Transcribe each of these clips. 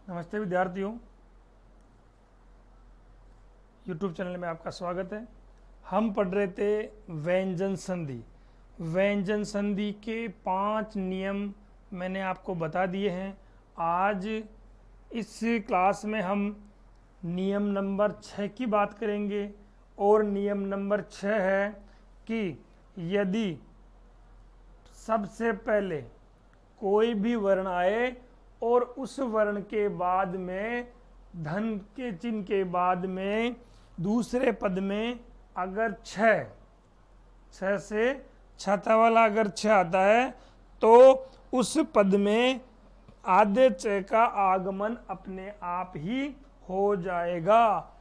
नमस्ते विद्यार्थियों, YouTube channel में आपका स्वागत है। हम पढ़ रहे थे व्यंजन संधि। व्यंजन संधि के 5 नियम मैंने आपको बता दिए हैं। आज इस क्लास में हम नियम नंबर 6 की बात करेंगे और नियम नंबर 6 है कि यदि सबसे पहले कोई भी वर्ण आए और उस वर्ण के बाद में धन के चिन्ह के बाद में दूसरे पद में अगर छः से छाता वाला अगर 6 आता है तो उस पद में आधे च का आगमन अपने आप ही हो जाएगा।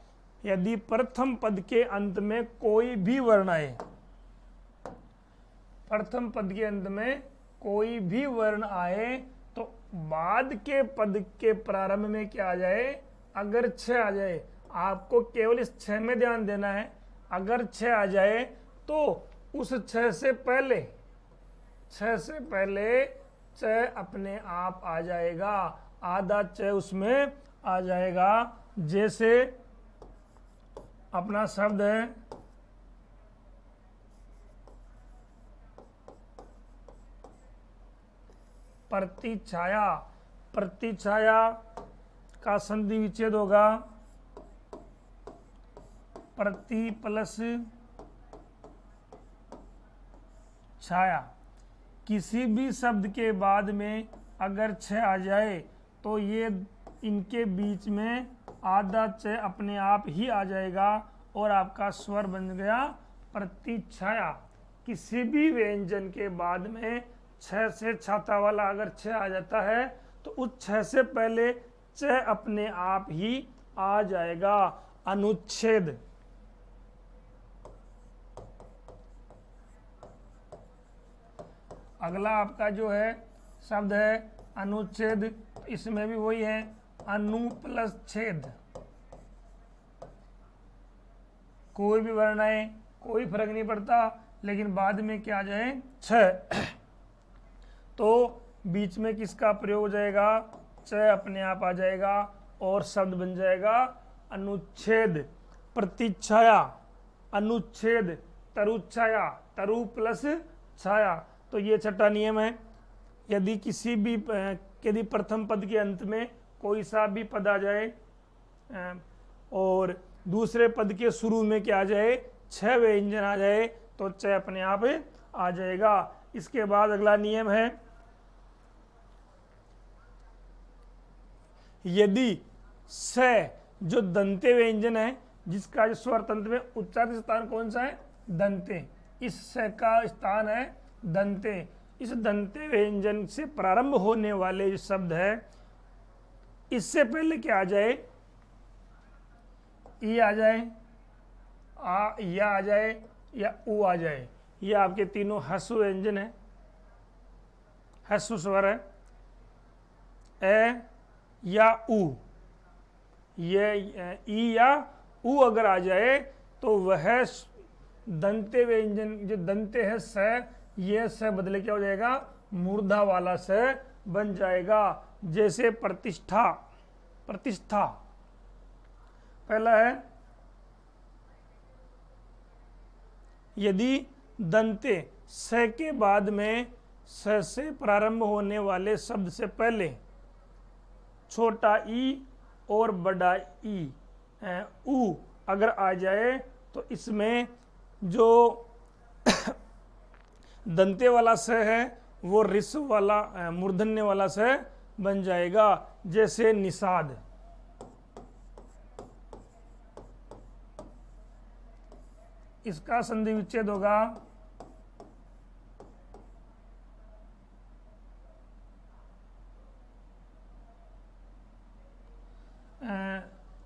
यदि प्रथम पद के अंत में कोई भी वर्ण आए, प्रथम पद के अंत में कोई भी वर्ण आए तो बाद के पद के प्रारंभ में क्या आ जाए, अगर 6 आ जाए। आपको केवल इस 6 में ध्यान देना है। अगर 6 आ जाए तो उस 6 से पहले च अपने आप आ जाएगा, आधा च उसमें आ जाएगा। जैसे अपना शब्द है प्रतिछाया। प्रतिछाया का संधि विच्छेद होगा प्रति प्लस छाया। किसी भी शब्द के बाद में अगर 6 आ जाए तो ये इनके बीच में आधा च अपने आप ही आ जाएगा और आपका स्वर बन गया प्रतिछाया। किसी भी व्यंजन के बाद में 6 से छाता वाला अगर 6 आ जाता है तो उस 6 से पहले च अपने आप ही आ जाएगा। अनुच्छेद, अगला आपका जो है शब्द है अनुच्छेद। इसमें भी वही है, अनु प्लस छेद। कोई भी वर्ण आए कोई फर्क नहीं पड़ता, लेकिन बाद में क्या आ जाए 6 तो बीच में किसका प्रयोग हो जाएगा, च अपने आप आ जाएगा और शब्द बन जाएगा अनुच्छेद। प्रतिछाया, अनुच्छेद, तरुच्छाया, तरु प्लस छाया। तो ये छठा नियम है। यदि यदि प्रथम पद के अंत में कोई सा भी पद आ जाए और दूसरे पद के शुरू में क्या आ जाए, 6 व्यंजन आ जाए तो च अपने आप आ जाएगा। इसके बाद अगला नियम है, यदि स जो दंते व्यंजन है, जिसका जो स्वर तंत्र में उच्चारित स्थान कौन सा है, दंते, इस स का स्थान है दंते। इस दंते व्यंजन से प्रारंभ होने वाले जो शब्द है, इससे पहले क्या आ जाए, ई आ जाए, या आ जाए या उ आ जाए। ये आपके तीनों ह्रस्व व्यंजन है, ह्रस्व स्वर है। ए या उ, ये ई या उ अगर आ जाए तो वह दंते व्यंजन जो दंते है स, ये स बदले क्या हो जाएगा, मूर्धा वाला स बन जाएगा। जैसे प्रतिष्ठा, प्रतिष्ठा पहला है, यदि दंते स के बाद में स से प्रारंभ होने वाले शब्द से पहले छोटा ई और बड़ा ई उ अगर आ जाए तो इसमें जो दंते वाला स है वो ऋस्व वाला मूर्धन्य वाला स बन जाएगा। जैसे निषाद, इसका संधि विच्छेद होगा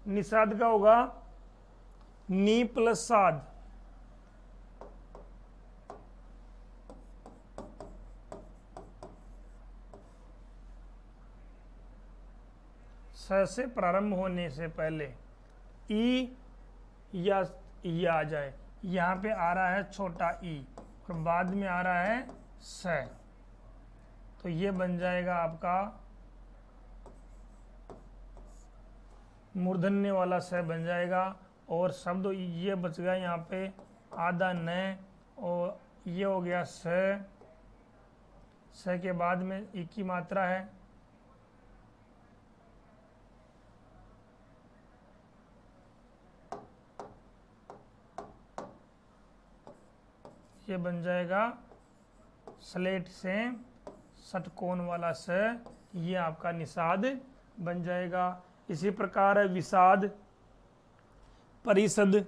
निषाद का होगा नी प्लस साध। स से प्रारंभ होने से पहले ई या आ जाए। यहाँ पे आ रहा है छोटा ई और बाद में आ रहा है स, तो ये बन जाएगा आपका मूर्धन्य वाला स बन जाएगा और शब्द ये बच गया यहाँ पे आधा न, और ये हो गया स के बाद में ई की मात्रा है, ये बन जाएगा स्लेट से षटकोण वाला स, ये आपका निषाद बन जाएगा। इसी प्रकार है विषाद, परिषद,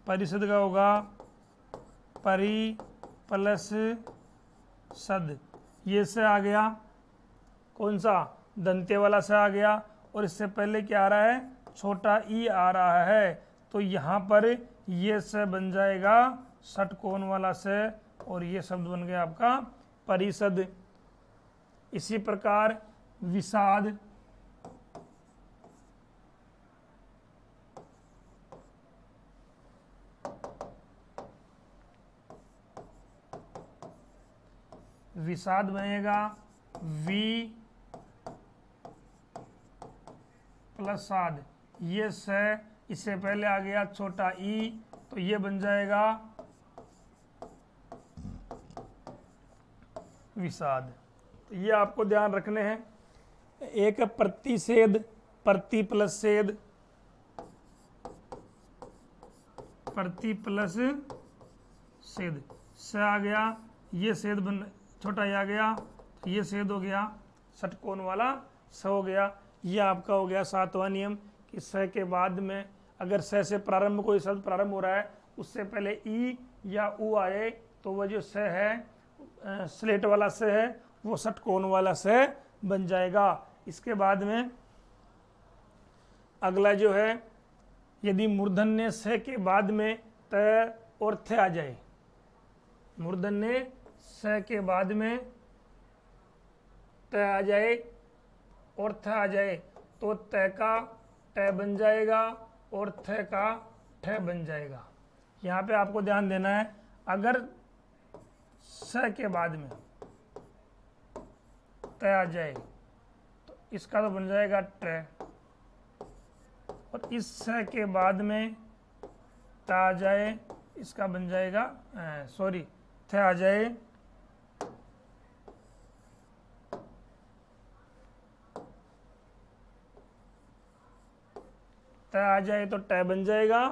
परिषद का होगा परि प्लस सद, ये से आ गया कौन सा, दंते वाला से आ गया, और इससे पहले क्या आ रहा है, छोटा ई आ रहा है, तो यहाँ पर ये से बन जाएगा षटकोण वाला से, और ये शब्द बन गया आपका परिषद। इसी प्रकार विषाद, विषाद बनेगा वी प्लस साद, ये से इससे पहले आ गया छोटा ई, तो ये बन जाएगा विषाद। तो ये आपको ध्यान रखने हैं। एक प्रतिषेध, प्रति प्लस सेद, प्रति प्लस सेद, से आ गया, ये सेद बन, छोटा ये आ गया, तो ये सेद हो गया, षटकोण वाला स हो गया। ये आपका हो गया सातवां नियम कि स के बाद में अगर स से प्रारंभ कोई शब्द प्रारंभ हो रहा है, उससे पहले ई या उ आए तो वह जो स है स्लेट वाला स है वो षटकोण वाला स बन जाएगा। इसके बाद में अगला जो है, यदि मूर्धन्य स के बाद में त और थ आ जाए, मूर्धन्य स के बाद में त आ जाए और थ आ जाए, तो त का ट बन जाएगा और थ का ठ बन जाएगा। यहाँ पे आपको ध्यान देना है, अगर स के बाद में त आ जाए तो इसका तो बन जाएगा ट, और इस स के बाद में त आ जाए, इसका बन जाएगा सॉरी थ आ जाए, त आ जाए तो ट बन जाएगा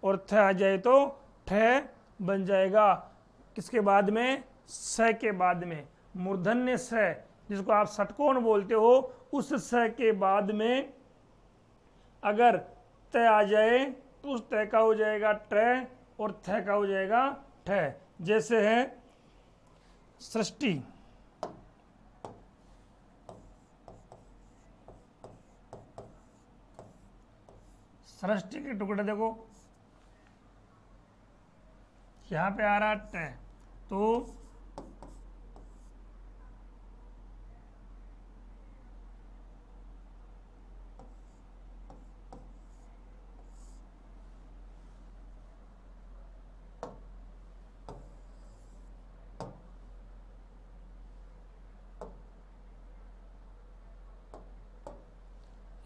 और थ आ जाए तो ठ बन जाएगा। किसके बाद में, स के बाद में, मूर्धन्य स जिसको आप षटकोण बोलते हो, उस स के बाद में अगर त आ जाए तो उस त का हो जाएगा ट और थ का हो जाएगा ठ। जैसे है सृष्टि, सृष्टि के टुकड़े देखो, यहाँ पे आ रहा ट, तो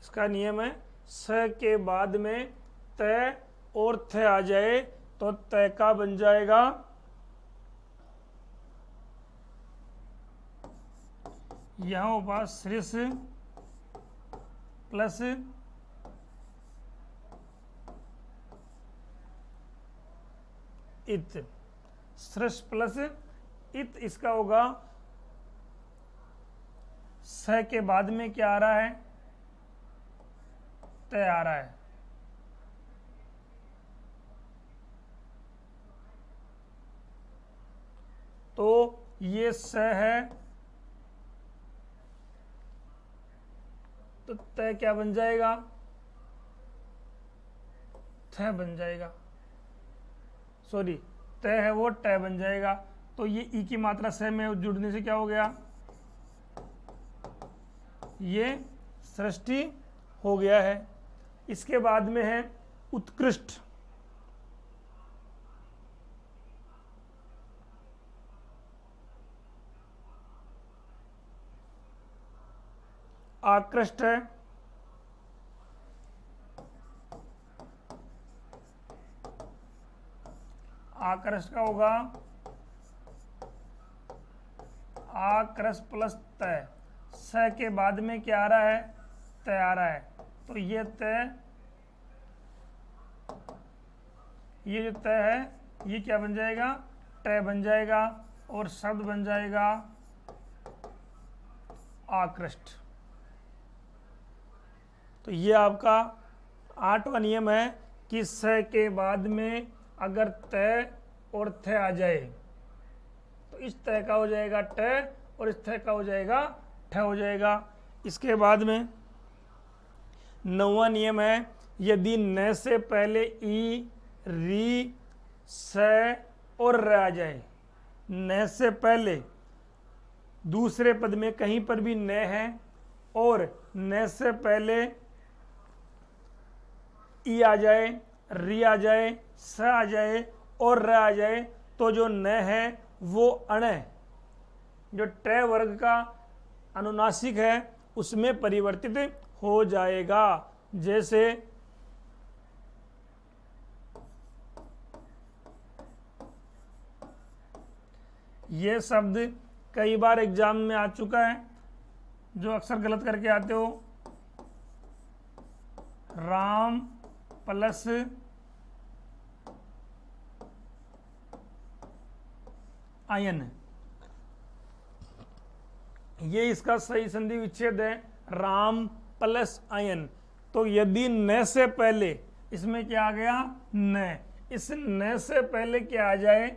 इसका नियम है स के बाद में त और थ आ जाए तो त का बन जाएगा यहाँ ऊपर सृस प्लस इत, सृस प्लस इत, इसका होगा स के बाद में क्या आ रहा है, त आ रहा है, तो ये स है, तो त क्या बन जाएगा, थ बन जाएगा, सॉरी त है वो ट बन जाएगा। तो ये ई की मात्रा स में जुड़ने से क्या हो गया, ये सृष्टि हो गया है। इसके बाद में है उत्कृष्ट, आकृष्ट है, आकृष्ट का होगा आकृष्ट प्लस तय, स के बाद में क्या आ रहा है, तय आ रहा है, तो ये तय, ये जो तय है ये क्या बन जाएगा, तय बन जाएगा और शब्द बन जाएगा आकृष्ट। तो ये आपका 8वां नियम है कि स के बाद में अगर तय और थ आ जाए तो इस तय का हो जाएगा ट और इस थ का हो जाएगा ठ हो जाएगा। इसके बाद में 9वां नियम है, यदि न से पहले ई, री, स और र आ जाए, न से पहले दूसरे पद में कहीं पर भी न है और न से पहले ई आ जाए, री आ जाए, स आ जाए और र आ जाए, तो जो न है वो अण, जो ट वर्ग का अनुनासिक है उसमें परिवर्तित हो जाएगा। जैसे ये शब्द कई बार एग्जाम में आ चुका है, जो अक्सर गलत करके आते हो, राम प्लस आयन, ये इसका सही संधि विच्छेद है, राम प्लस आयन। तो यदि न से पहले इसमें क्या आ गया, न, इस न से पहले क्या आ जाए,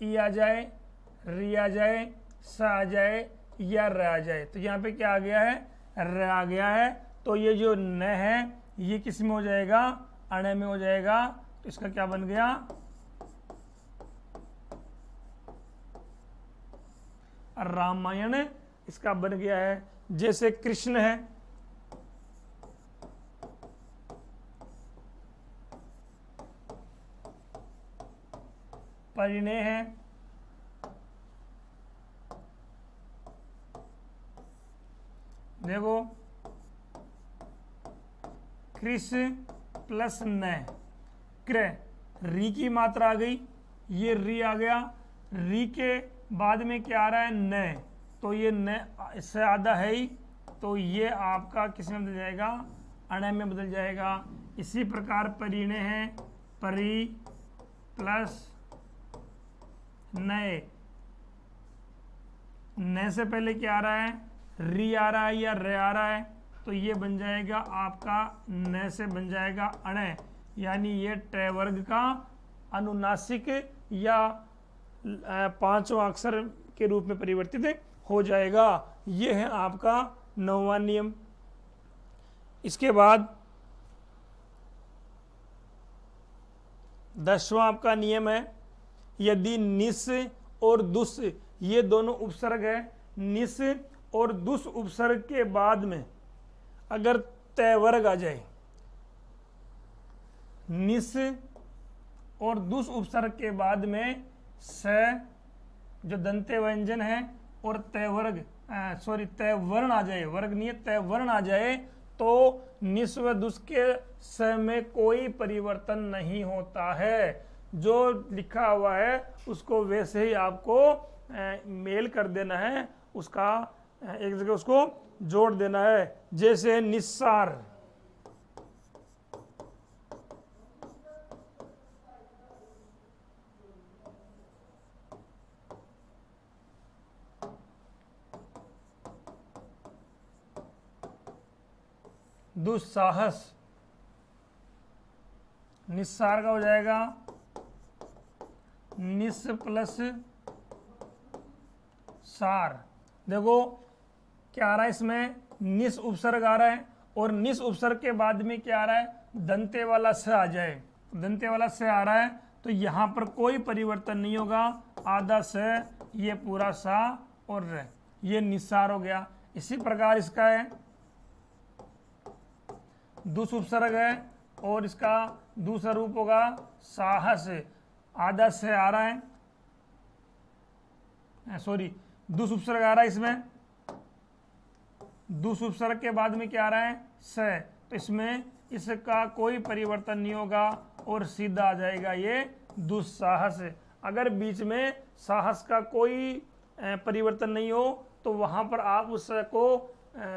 ई आ जाए, री आ जाए, स आ जाए या र आ जाए, तो यहाँ पे क्या आ गया है, र आ गया है। तो ये जो न है ये किस में हो जाएगा, अण में हो जाएगा। तो इसका क्या बन गया, रामायण इसका बन गया है। जैसे कृष्ण है, परिणय है, देखो कृष प्लस न, क्र, री की मात्रा आ गई, ये री आ गया, री के बाद में क्या आ रहा है, न, तो ये न इससे आधा है ही, तो ये आपका किस में बदल जाएगा, अण में बदल जाएगा। इसी प्रकार परिणय है, परि प्लस नए, न से पहले क्या आ रहा है, री आ रहा है या र आ रहा है, तो ये बन जाएगा आपका न से बन जाएगा अण, यानी ये ट वर्ग का अनुनासिक या पांचवां अक्षर के रूप में परिवर्तित हो जाएगा। ये है आपका 9वां नियम। इसके बाद 10वां आपका नियम है, यदि निस और दुस ये दोनों उपसर्ग है, निस और दुस उपसर्ग के बाद में अगर तय वर्ग आ जाए, निस और दुस उपसर्ग के बाद में स जो दंते व्यंजन है और तय वर्ग तय वर्ण आ जाए, वर्ग नहीं है, तय वर्ण आ जाए, तो निस व दुस के स में कोई परिवर्तन नहीं होता है। जो लिखा हुआ है उसको वैसे ही आपको मेल कर देना है, उसका एक जगह उसको जोड़ देना है। जैसे निस्सार, दुस्साहस, निस्सार का हो जाएगा निस प्लस सार। देखो क्या आ रहा है इसमें, निस उपसर्ग आ रहा है और निस उपसर्ग के बाद में क्या आ रहा है, दंते वाला स आ जाए, दंते वाला स आ रहा है, तो यहाँ पर कोई परिवर्तन नहीं होगा, आधा स, ये पूरा सा और र, ये निस्सार हो गया। इसी प्रकार इसका है दुस उपसर्ग है और इसका दूसरा रूप होगा साहस, आधा से आ रहा है, सॉरी दुस उपसर्ग आ रहा है इसमें, दुस उपसर्ग के बाद में क्या आ रहा है, स, तो इसमें इसका कोई परिवर्तन नहीं होगा और सीधा आ जाएगा ये दुस्साहस। अगर बीच में साहस का कोई परिवर्तन नहीं हो तो वहां पर आप उस को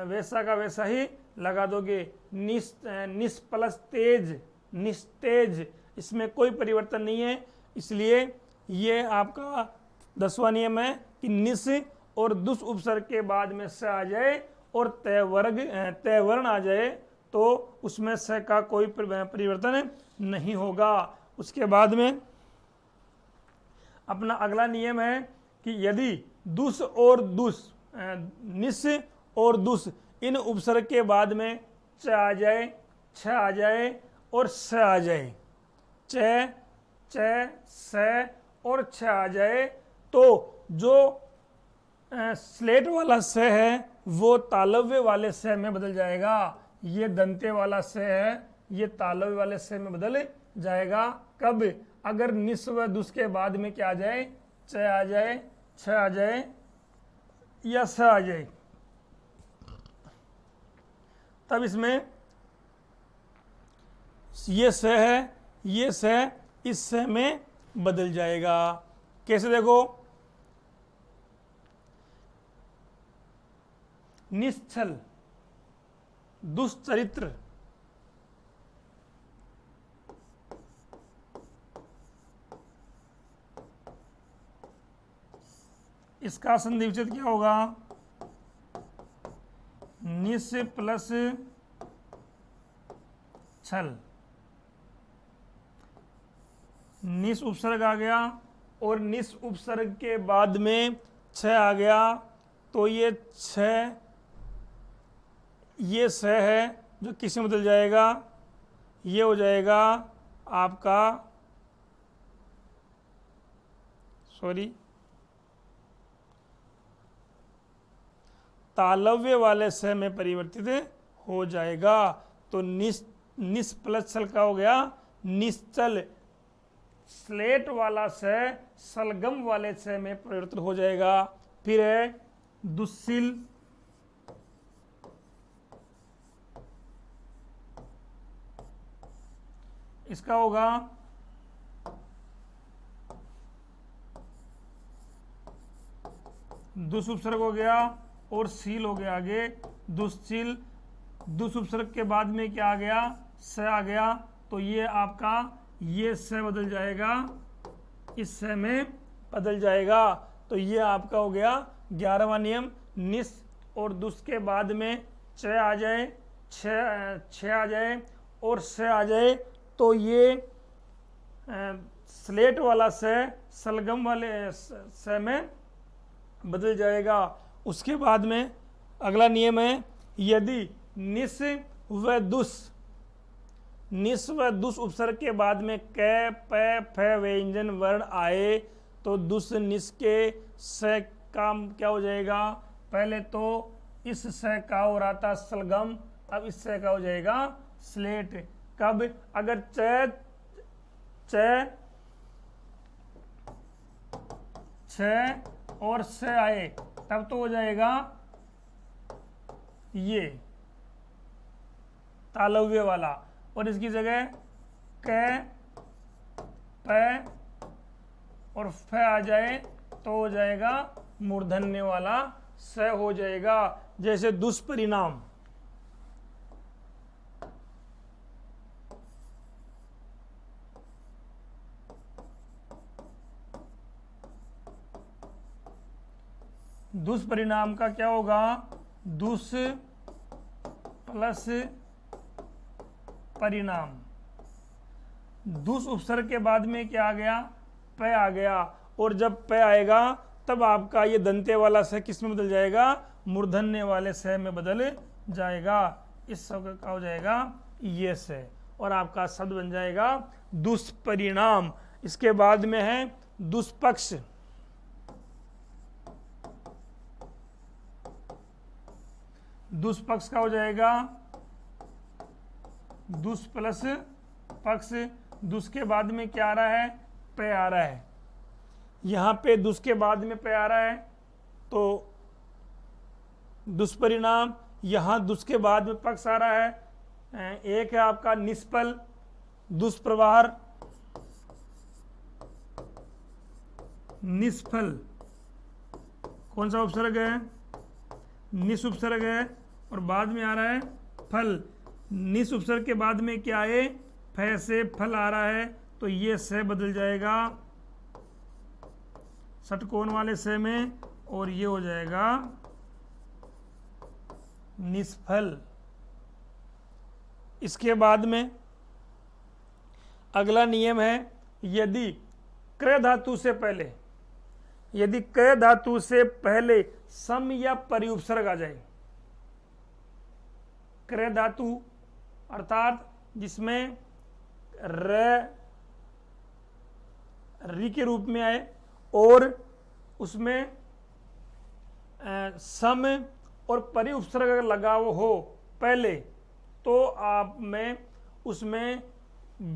वैसा का वैसा ही लगा दोगे। निस प्लस तेज, निस्तेज, इसमें कोई परिवर्तन नहीं है, इसलिए ये आपका 10वां नियम है कि निस और दुस उपसर्ग के बाद में स आ जाए और तय वर्ण आ जाए तो उसमें स का कोई परिवर्तन नहीं होगा। उसके बाद में अपना अगला नियम है कि यदि दुस और दुस, निस और दुस, इन उपसर्ग के बाद में च आ जाए, छ आ जाए और स आ जाए, च, स और छ आ जाए, तो जो स्लेट वाला स है वो तालव्य वाले स में बदल जाएगा। ये दंते वाला स है, ये तालव्य वाले स में बदल जाएगा। कब? अगर निस व दुस के बाद में क्या आ जाए, च आ जाए, छ आ जाए या स आ जाए, तब इसमें ये स है, ये स इस स में बदल जाएगा। कैसे? देखो, निश्चल, दुष्चरित्र, इसका संधि विच्छेद क्या होगा, निस प्लस छल, निस उपसर्ग आ गया और निस उपसर्ग के बाद में छ आ गया, तो ये छ, ये स है जो किस में बदल जाएगा, ये हो जाएगा आपका, सॉरी, तालव्य वाले स में परिवर्तित हो जाएगा। तो निस प्लस छल का हो गया निश्चल, स्लेट वाला स सलगम वाले स में परिवर्तित हो जाएगा। फिर है दुस्सिल, इसका होगा दुस उपसर्ग हो गया और सील हो गया आगे, दुस्सिल, दुस उपसर्ग के बाद में क्या आ गया, स आ गया, तो ये आपका ये स बदल जाएगा, इस स में बदल जाएगा। तो ये आपका हो गया 11वां नियम। निस और दुस के बाद में च आ जाए, छ आ जाए और स आ जाए, तो ये स्लेट वाला स सलगम वाले स में बदल जाएगा। उसके बाद में अगला नियम है, यदि निस व दुस, निस व दुस उपसर्ग के बाद में क, प, फ व्यंजन वर्ण आए तो दुस निस के स का क्या हो जाएगा, पहले तो इस स का हो रहा था सलगम, अब इस स का हो जाएगा स्लेट। कब? अगर च, छ और स आए तब तो हो जाएगा ये तालव्य वाला, और इसकी जगह क, प और फ आ जाए तो हो जाएगा मूर्धन्य वाला स हो जाएगा। जैसे दुष्परिणाम, दुष्परिणाम का क्या होगा, दुस प्लस परिणाम, दुस उपसर्ग के बाद में क्या आ गया, प आ गया, और जब प आएगा तब आपका ये दंते वाला स किस में बदल जाएगा, मूर्धन्य वाले स में बदल जाएगा। इस शब्द का हो जाएगा ये स, और आपका शब्द बन जाएगा दुष्परिणाम। इसके बाद में है दुष्पक्ष, दुष्पक्ष का हो जाएगा दुस प्लस पक्ष, दुस के बाद में क्या आ रहा है, पे आ रहा है, यहाँ पे दुस के बाद में पे आ रहा है, तो दुष्परिणाम, यहाँ दुष् के बाद में पक्ष आ रहा है। एक है आपका निष्फल, दुष्प्रभार, निष्फल, कौन सा उपसर्ग है? निस उपसर्ग है, और बाद में आ रहा है फल। निस उपसर्ग के बाद में क्या है? फै से फल आ रहा है, तो ये से बदल जाएगा षटकोण वाले से में, और ये हो जाएगा निष्फल। इसके बाद में अगला नियम है, यदि क्रय धातु से पहले, यदि क्रय धातु से पहले सम या परिउपसर्ग आ जाए, क्रय धातु अर्थात जिसमें री के रूप में आए और उसमें सम और परिउपसर्ग अगर लगा हो पहले, तो आप में उसमें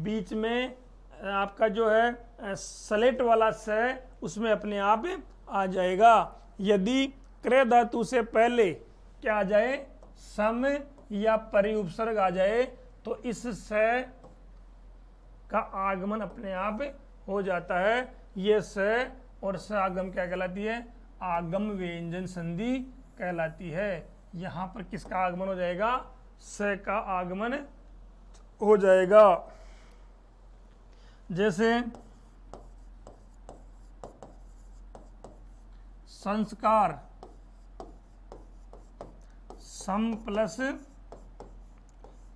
बीच में आपका जो है सलेट वाला स उसमें अपने आप आ जाएगा। यदि क्रय धातु से पहले क्या आ जाए? सम या परिउपसर्ग आ जाए, तो इस स का आगमन अपने आप हो जाता है। ये स और स आगम क्या कहलाती है? आगम व्यंजन संधि कहलाती है। यहाँ पर किसका आगमन हो जाएगा? स का आगमन हो जाएगा। जैसे संस्कार, सम प्लस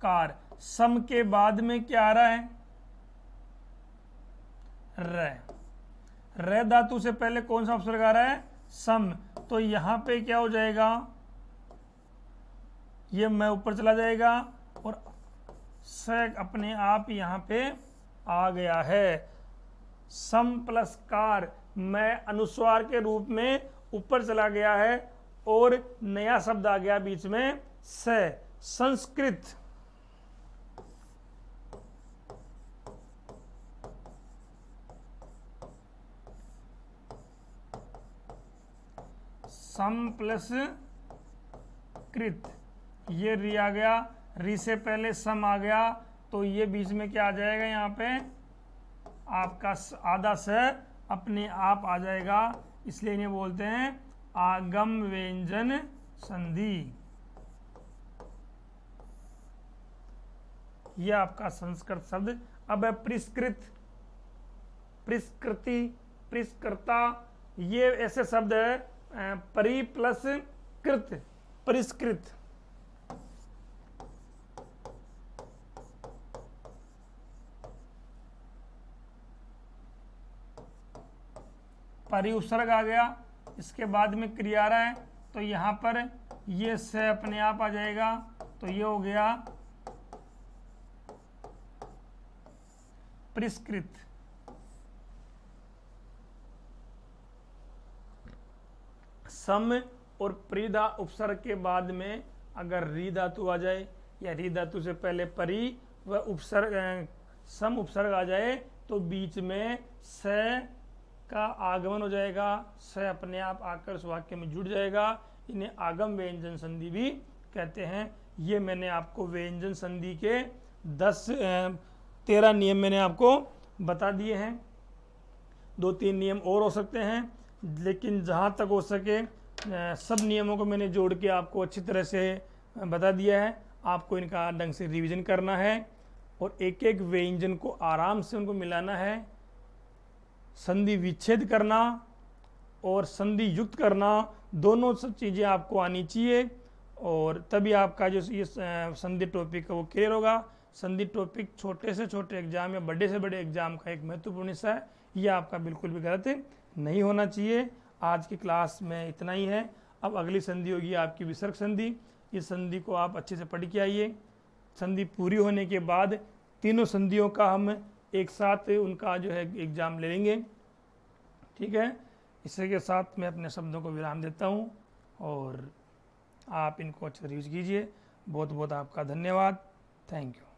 कार, सम के बाद में क्या आ रहा है? र धातु से पहले कौन सा उपसर्ग आ रहा है? सम। तो यहां पे क्या हो जाएगा? ये मैं ऊपर चला जाएगा और स अपने आप यहां पे आ गया है। सम प्लस कार, मैं अनुस्वार के रूप में ऊपर चला गया है और नया शब्द आ गया बीच में स, संस्कृत। सम प्लस कृत, ये री आ गया, री से पहले सम आ गया, तो ये बीच में क्या आ जाएगा? यहाँ पे आपका आधा स अपने आप आ जाएगा, इसलिए इन्हें बोलते हैं आगम व्यंजन संधि। यह आपका संस्कृत शब्द। अब है परिष्कृत, परिष्कृति, परिष्कृता, ये ऐसे शब्द है परि प्लस कृत, परिष्कृत। परि उपसर्ग आ गया, इसके बाद में क्रिया आ रहा है, तो यहां पर ये से अपने आप आ जाएगा, तो ये हो गया परिष्कृत। सम और प्रीधा उपसर्ग के बाद में अगर री धातु आ जाए या री धातु से पहले परी व उपसर्ग सम उपसर्ग आ जाए, तो बीच में स का आगमन हो जाएगा, स अपने आप आकर उस वाक्य में जुड़ जाएगा। इन्हें आगम व्यंजन संधि भी कहते हैं। ये मैंने आपको व्यंजन संधि के 13 नियम मैंने आपको बता दिए हैं। 2-3 नियम और हो सकते हैं, लेकिन जहाँ तक हो सके सब नियमों को मैंने जोड़ के आपको अच्छी तरह से बता दिया है। आपको इनका ढंग से रिवीजन करना है और एक एक व्यंजन को आराम से उनको मिलाना है। संधि विच्छेद करना और संधि युक्त करना, दोनों सब चीज़ें आपको आनी चाहिए, और तभी आपका जो ये संधि टॉपिक है वो क्लियर होगा। संधि टॉपिक छोटे से छोटे एग्जाम या बड़े से बड़े एग्जाम का एक महत्वपूर्ण हिस्सा है। ये आपका बिल्कुल भी गलत नहीं होना चाहिए। आज की क्लास में इतना ही है। अब अगली संधि होगी आपकी विसर्ग संधि। इस संधि को आप अच्छे से पढ़ के आइए। संधि पूरी होने के बाद तीनों संधियों का हम एक साथ उनका जो है एग्ज़ाम ले लेंगे। ठीक है, इसी के साथ मैं अपने शब्दों को विराम देता हूँ और आप इनको अच्छे से यूज कीजिए। बहुत बहुत आपका धन्यवाद। Thank you.